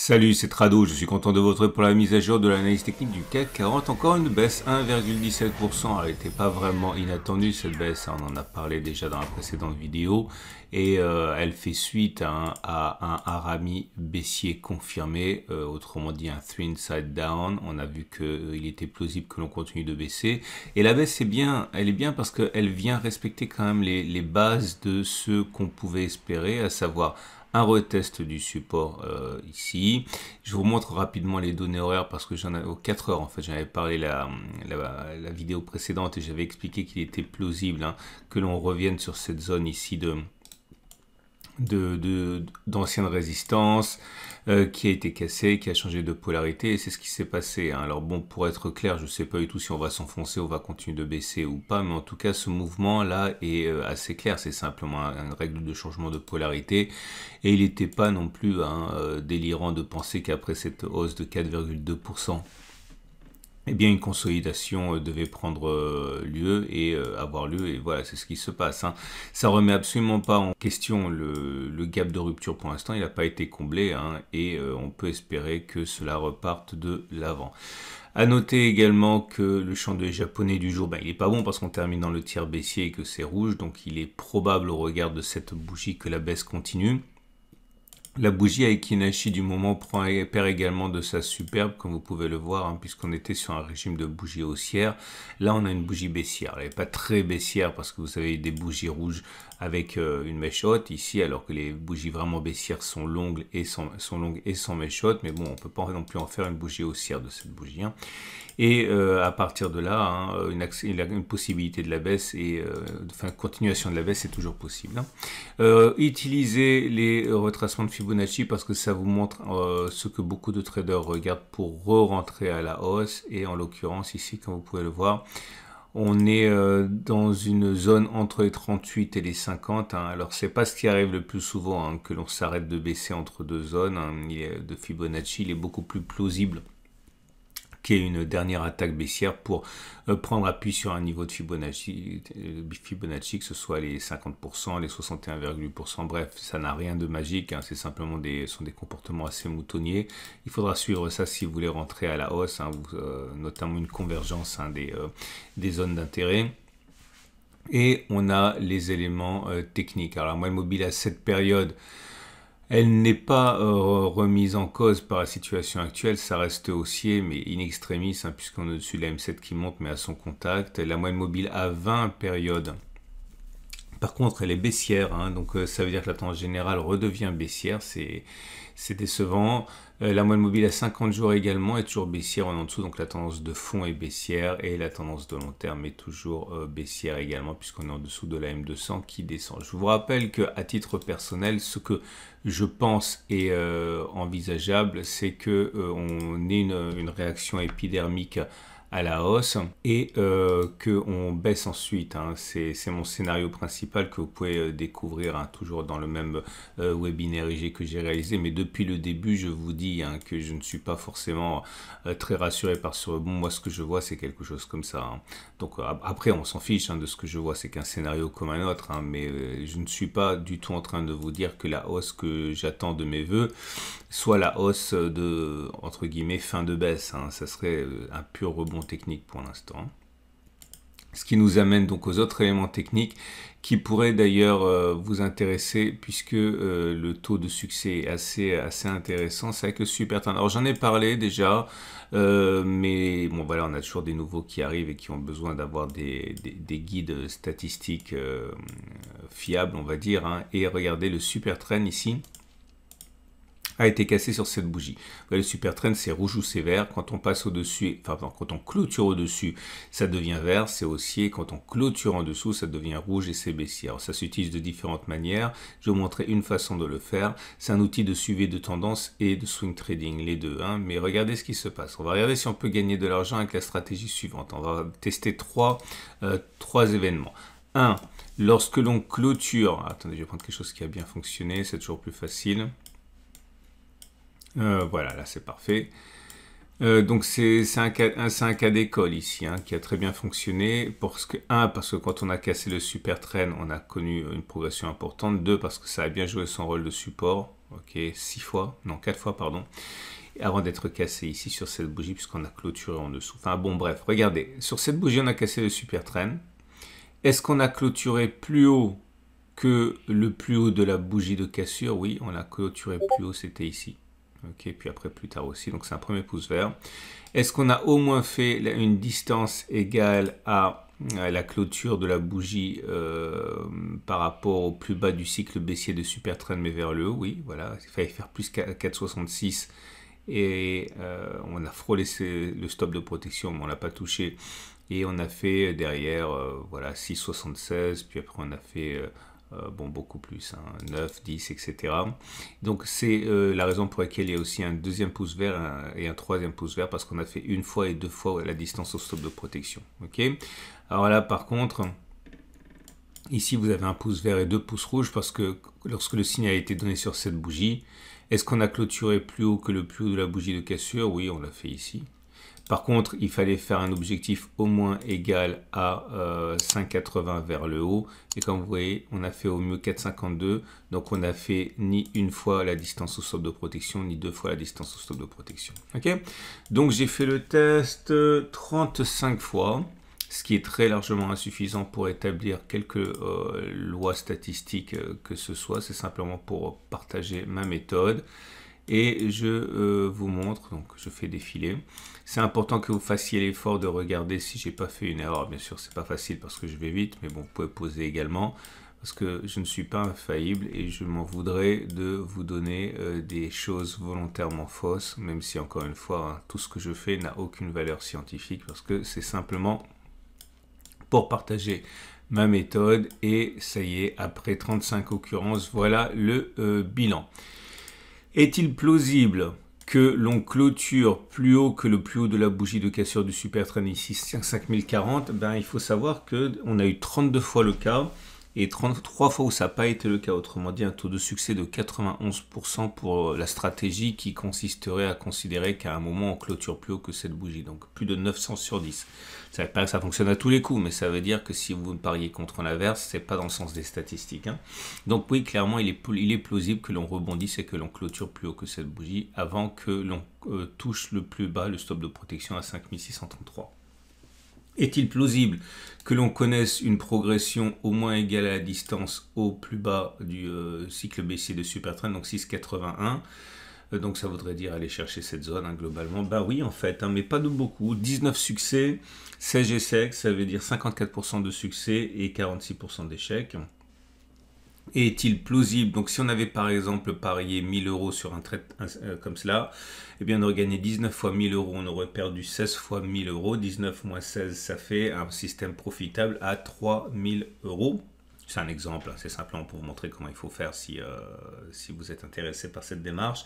Salut, c'est Trado, je suis content de vous retrouver pour la mise à jour de l'analyse technique du CAC 40. Encore une baisse 1,17%. Elle n'était pas vraiment inattendue cette baisse, on en a parlé déjà dans la précédente vidéo. Et elle fait suite à un harami baissier confirmé, autrement dit un 3 inside down. On a vu qu'il était plausible que l'on continue de baisser. Et la baisse, c'est bien, elle est bien parce qu'elle vient respecter quand même les bases de ce qu'on pouvait espérer, à savoir un retest du support ici. Je vous montre rapidement les données horaires parce que j'en ai aux 4 heures en fait. J'en avais parlé la vidéo précédente et j'avais expliqué qu'il était plausible que l'on revienne sur cette zone ici d'ancienne résistance qui a été cassée, qui a changé de polarité et c'est ce qui s'est passé. Alors bon, pour être clair, je ne sais pas du tout si on va s'enfoncer, on va continuer de baisser ou pas, mais en tout cas ce mouvement là est assez clair, c'est simplement une règle de changement de polarité et il n'était pas non plus délirant de penser qu'après cette hausse de 4,2%, eh bien, une consolidation devait prendre lieu et avoir lieu, et voilà, c'est ce qui se passe. Ça remet absolument pas en question le gap de rupture pour l'instant, il n'a pas été comblé, et on peut espérer que cela reparte de l'avant. À noter également que le chandelier japonais du jour, il n'est pas bon parce qu'on termine dans le tiers baissier et que c'est rouge, donc il est probable au regard de cette bougie que la baisse continue. La bougie Aiki-Nashi du moment perd également de sa superbe, comme vous pouvez le voir, puisqu'on était sur un régime de bougie haussière. Là, on a une bougie baissière. Elle n'est pas très baissière parce que vous avez des bougies rouges avec une mèche haute ici, alors que les bougies vraiment baissières sont longues et sans mèche haute. Mais bon, on ne peut pas non plus en faire une bougie haussière de cette bougie. Et à partir de là, une possibilité de la baisse et continuation de la baisse est toujours possible. Utilisez les retracements de Fibonacci parce que ça vous montre ce que beaucoup de traders regardent pour re-rentrer à la hausse. Et en l'occurrence ici, comme vous pouvez le voir, on est dans une zone entre les 38 et les 50. Alors, c'est pas ce qui arrive le plus souvent, que l'on s'arrête de baisser entre deux zones de Fibonacci. Il est beaucoup plus plausible qui est une dernière attaque baissière pour prendre appui sur un niveau de Fibonacci, que ce soit les 50%, les 61,8%, bref, ça n'a rien de magique, c'est simplement sont des comportements assez moutonniers. Il faudra suivre ça si vous voulez rentrer à la hausse, notamment une convergence des zones d'intérêt. Et on a les éléments techniques. Alors la moyenne mobile à cette période, elle n'est pas remise en cause par la situation actuelle, ça reste haussier, mais in extremis, puisqu'on est au-dessus de la M7 qui monte, mais à son contact. La moyenne mobile à 20 périodes, par contre, elle est baissière, donc ça veut dire que la tendance générale redevient baissière, c'est décevant. La moyenne mobile à 50 jours également est toujours baissière en dessous, donc la tendance de fond est baissière et la tendance de long terme est toujours baissière également, puisqu'on est en dessous de la M200 qui descend. Je vous rappelle qu'à titre personnel, ce que je pense est envisageable, c'est qu'on ait une réaction épidermique à la hausse et qu'on baisse ensuite. C'est mon scénario principal que vous pouvez découvrir toujours dans le même webinaire IG que j'ai réalisé. Mais depuis le début, je vous dis que je ne suis pas forcément très rassuré par ce rebond. Moi, ce que je vois, c'est quelque chose comme ça. Donc après, on s'en fiche de ce que je vois. C'est qu'un scénario comme un autre. Mais je ne suis pas du tout en train de vous dire que la hausse que j'attends de mes voeux soit la hausse de, entre guillemets, fin de baisse. Ça serait un pur rebond technique pour l'instant. Ce qui nous amène donc aux autres éléments techniques qui pourraient d'ailleurs vous intéresser puisque le taux de succès est assez intéressant. C'est avec le super trend. Alors j'en ai parlé déjà, mais bon voilà, on a toujours des nouveaux qui arrivent et qui ont besoin d'avoir des guides statistiques fiables, on va dire. Et regardez le super trend ici a été cassé sur cette bougie. Le super trend, c'est rouge ou c'est vert. Quand on passe au-dessus, quand on clôture au-dessus, ça devient vert, c'est haussier. Quand on clôture en dessous, ça devient rouge et c'est baissier. Alors, ça s'utilise de différentes manières. Je vais vous montrer une façon de le faire. C'est un outil de suivi de tendance et de swing trading, les deux. Mais regardez ce qui se passe. On va regarder si on peut gagner de l'argent avec la stratégie suivante. On va tester trois événements. 1. Lorsque l'on clôture... Attendez, je vais prendre quelque chose qui a bien fonctionné. C'est toujours plus facile. Voilà, là c'est parfait. Donc c'est un cas d'école ici qui a très bien fonctionné. Parce que quand on a cassé le super trend, on a connu une progression importante. 2, parce que ça a bien joué son rôle de support. ok, 6 fois, non 4 fois pardon, avant d'être cassé ici sur cette bougie puisqu'on a clôturé en dessous. Enfin bon bref, regardez, sur cette bougie on a cassé le super trend. Est-ce qu'on a clôturé plus haut que le plus haut de la bougie de cassure? Oui, on a clôturé plus haut, c'était ici. Ok, puis après plus tard aussi, donc c'est un premier pouce vert. Est-ce qu'on a au moins fait une distance égale à la clôture de la bougie par rapport au plus bas du cycle baissier de super trend mais vers le haut? Oui, voilà, il fallait faire plus 4,66 et on a frôlé le stop de protection mais on l'a pas touché et on a fait derrière voilà 6,76 puis après on a fait bon beaucoup plus, hein, 9, 10, etc. Donc c'est la raison pour laquelle il y a aussi un deuxième pouce vert et un troisième pouce vert parce qu'on a fait une fois et deux fois la distance au stop de protection. Ok. Alors là par contre, ici vous avez un pouce vert et deux pouces rouges parce que lorsque le signe a été donné sur cette bougie, est-ce qu'on a clôturé plus haut que le plus haut de la bougie de cassure? Oui, on l'a fait ici. Par contre, il fallait faire un objectif au moins égal à 5,80 vers le haut. Et comme vous voyez, on a fait au mieux 4,52. Donc, on n'a fait ni une fois la distance au stop de protection, ni deux fois la distance au stop de protection. Ok. Donc, j'ai fait le test 35 fois, ce qui est très largement insuffisant pour établir quelques lois statistiques que ce soit. C'est simplement pour partager ma méthode. Et je vous montre, donc je fais défiler. C'est important que vous fassiez l'effort de regarder si j'ai pas fait une erreur. Bien sûr, c'est pas facile parce que je vais vite, mais bon, vous pouvez poser également parce que je ne suis pas infaillible et je m'en voudrais de vous donner des choses volontairement fausses, même si encore une fois, hein, tout ce que je fais n'a aucune valeur scientifique parce que c'est simplement pour partager ma méthode et ça y est, après 35 occurrences, voilà le bilan. Est-il plausible que l'on clôture plus haut que le plus haut de la bougie de cassure du super trend ici, 5040? Ben, il faut savoir qu'on a eu 32 fois le cas et 33 fois où ça n'a pas été le cas. Autrement dit, un taux de succès de 91% pour la stratégie qui consisterait à considérer qu'à un moment on clôture plus haut que cette bougie. Donc plus de 900 sur 10. Ça veut pas dire que ça fonctionne à tous les coups, mais ça veut dire que si vous pariez contre l'inverse, c'est pas dans le sens des statistiques. Hein. Donc oui, clairement, il est plausible que l'on rebondisse et que l'on clôture plus haut que cette bougie avant que l'on touche le plus bas, le stop de protection à 5633. Est-il plausible que l'on connaisse une progression au moins égale à la distance au plus bas du cycle baissier de Supertrend, donc 6,81? Donc ça voudrait dire aller chercher cette zone hein, globalement. Ben oui en fait, hein, mais pas de beaucoup. 19 succès, 16 échecs, ça veut dire 54% de succès et 46% d'échecs. Et est-il plausible? Donc si on avait par exemple parié 1000 euros sur un trade comme cela, eh bien on aurait gagné 19 fois 1000 euros, on aurait perdu 16 fois 1000 euros. 19 moins 16, ça fait un système profitable à 3000 euros. C'est un exemple, hein, c'est simplement pour vous montrer comment il faut faire si vous êtes intéressé par cette démarche.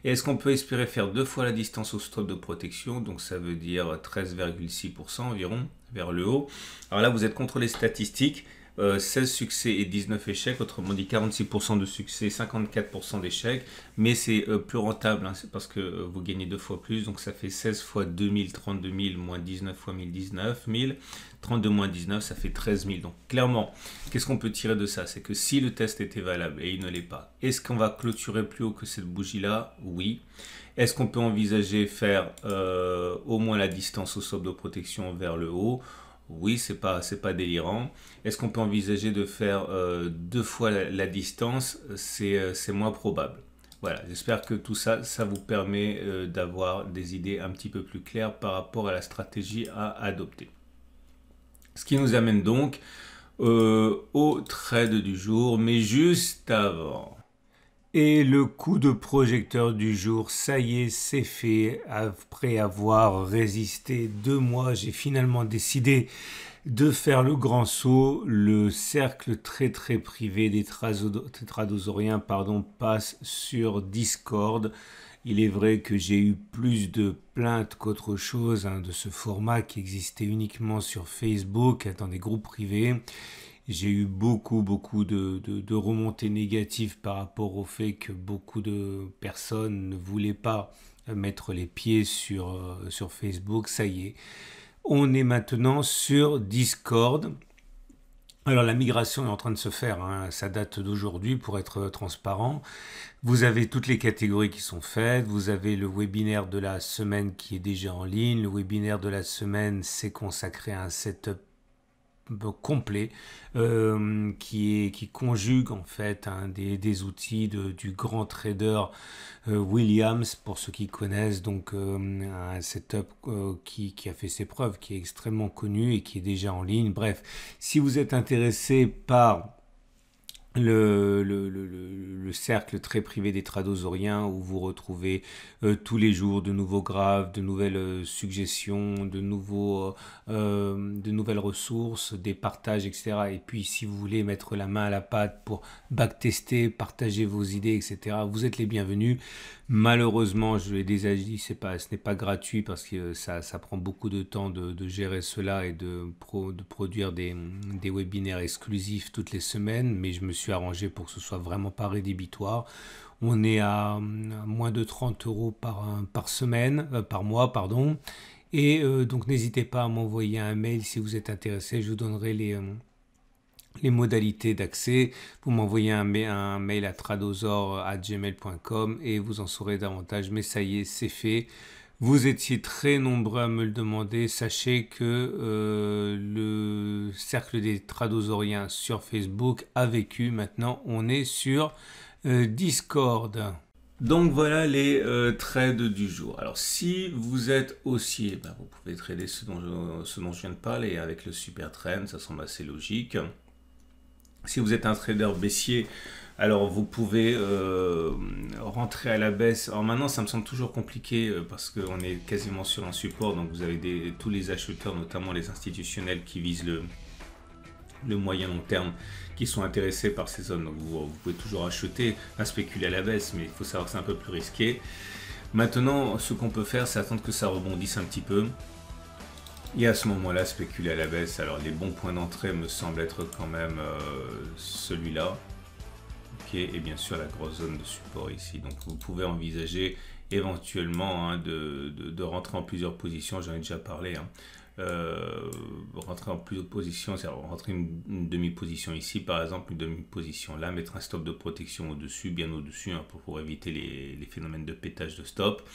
Et est-ce qu'on peut espérer faire deux fois la distance au stop de protection? Donc ça veut dire 13,6% environ vers le haut. Alors là, vous êtes contre les statistiques. 16 succès et 19 échecs, autrement dit 46% de succès, 54% d'échecs, mais c'est plus rentable, hein, c'est parce que vous gagnez deux fois plus, donc ça fait 16 fois 2000, 32 000, moins 19 fois 1000, 19 000, 32 moins 19, ça fait 13 000. Donc clairement, qu'est-ce qu'on peut tirer de ça? C'est que si le test était valable et il ne l'est pas, est-ce qu'on va clôturer plus haut que cette bougie-là? Oui. Est-ce qu'on peut envisager faire au moins la distance au stop de protection vers le haut? Oui, c'est pas délirant. Est-ce qu'on peut envisager de faire deux fois la distance? C'est moins probable. Voilà, j'espère que tout ça, ça vous permet d'avoir des idées un petit peu plus claires par rapport à la stratégie à adopter. Ce qui nous amène donc au trade du jour, mais juste avant. Et le coup de projecteur du jour, ça y est, c'est fait. Après avoir résisté 2 mois, j'ai finalement décidé de faire le grand saut. Le cercle très très privé des tétradosauriens passe sur Discord. Il est vrai que j'ai eu plus de plaintes qu'autre chose de ce format qui existait uniquement sur Facebook, dans des groupes privés. J'ai eu beaucoup de remontées négatives par rapport au fait que beaucoup de personnes ne voulaient pas mettre les pieds sur Facebook. Ça y est, on est maintenant sur Discord. Alors la migration est en train de se faire, hein. Ça date d'aujourd'hui pour être transparent. Vous avez toutes les catégories qui sont faites, vous avez le webinaire de la semaine qui est déjà en ligne. Le webinaire de la semaine, c'est consacré à un setup complet qui conjugue en fait des outils du grand trader Williams, pour ceux qui connaissent, donc un setup qui a fait ses preuves, qui est extrêmement connu et qui est déjà en ligne. Bref, si vous êtes intéressé par le cercle très privé des tradosoriens où vous retrouvez tous les jours de nouveaux graphes, de nouvelles suggestions, de nouvelles ressources, des partages, etc. Et puis si vous voulez mettre la main à la pâte pour backtester, partager vos idées, etc., vous êtes les bienvenus. Malheureusement, je l'ai déjà dit, ce n'est pas gratuit parce que ça prend beaucoup de temps de gérer cela et de produire des webinaires exclusifs toutes les semaines, mais je me suis arrangé pour que ce soit vraiment pas rédhibitoire. On est à moins de 30 euros par semaine, par mois, pardon. Et donc n'hésitez pas à m'envoyer un mail si vous êtes intéressé, je vous donnerai les modalités d'accès. Vous m'envoyez un mail à tradosor@gmail.com et vous en saurez davantage. Mais ça y est, c'est fait. Vous étiez très nombreux à me le demander. Sachez que le cercle des tradosoriens sur Facebook a vécu. Maintenant, on est sur Discord. Donc voilà les trades du jour. Alors si vous êtes haussier, vous pouvez trader ce dont je viens de parler avec le super trend, ça semble assez logique. Si vous êtes un trader baissier, alors vous pouvez rentrer à la baisse. Alors maintenant, ça me semble toujours compliqué parce qu'on est quasiment sur un support. Donc vous avez tous les acheteurs, notamment les institutionnels qui visent le moyen long terme, qui sont intéressés par ces zones. Donc vous pouvez toujours acheter, spéculer à la baisse, mais il faut savoir que c'est un peu plus risqué. Maintenant, ce qu'on peut faire, c'est attendre que ça rebondisse un petit peu. Et à ce moment-là, spéculer à la baisse. Alors les bons points d'entrée me semblent être quand même celui-là. Ok, et bien sûr la grosse zone de support ici. Donc vous pouvez envisager éventuellement de rentrer en plusieurs positions. J'en ai déjà parlé. Rentrer en plusieurs positions, c'est rentrer une demi-position ici par exemple, une demi-position là, mettre un stop de protection au-dessus, bien au-dessus, pour éviter les phénomènes de pétage de stop,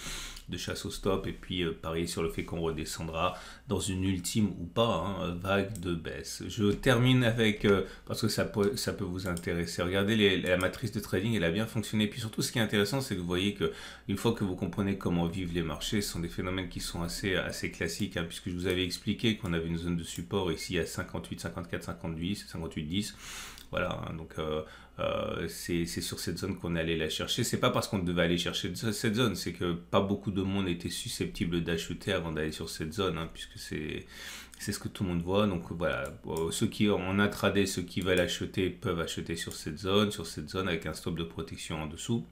de chasse au stop, et puis parier sur le fait qu'on redescendra dans une ultime ou pas vague de baisse. Je termine avec, parce que ça peut vous intéresser, regardez la matrice de trading, elle a bien fonctionné, puis surtout ce qui est intéressant, c'est que vous voyez que une fois que vous comprenez comment vivent les marchés, ce sont des phénomènes qui sont assez classiques, puisque je vous avais expliqué qu'on avait une zone de support ici à 58, 54, 58, 58, 10. Voilà, donc c'est sur cette zone qu'on allait la chercher. C'est pas parce qu'on devait aller chercher cette zone, c'est que pas beaucoup de monde était susceptible d'acheter avant d'aller sur cette zone, puisque c'est ce que tout le monde voit. Donc voilà, ceux qui en intraday, ceux qui veulent acheter peuvent acheter sur cette zone avec un stop de protection en dessous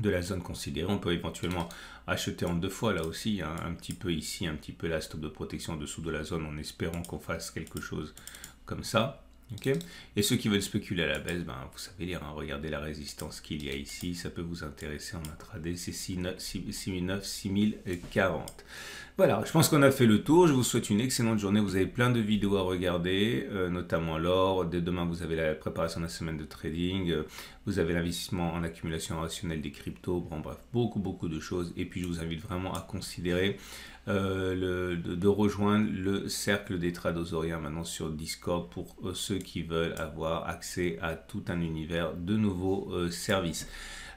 de la zone considérée. On peut éventuellement acheter en deux fois là aussi, un petit peu ici, un petit peu là, stop de protection en dessous de la zone en espérant qu'on fasse quelque chose comme ça. Okay. Et ceux qui veulent spéculer à la baisse, vous savez lire, regardez la résistance qu'il y a ici, ça peut vous intéresser en intraday, c'est 6009, 6040. Voilà, je pense qu'on a fait le tour, je vous souhaite une excellente journée, vous avez plein de vidéos à regarder, notamment l'or, dès demain vous avez la préparation de la semaine de trading, vous avez l'investissement en accumulation rationnelle des cryptos, bref, beaucoup de choses, et puis je vous invite vraiment à considérer de rejoindre le cercle des tradosoriens maintenant sur Discord pour ceux qui veulent avoir accès à tout un univers de nouveaux services.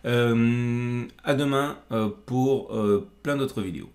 À demain pour plein d'autres vidéos.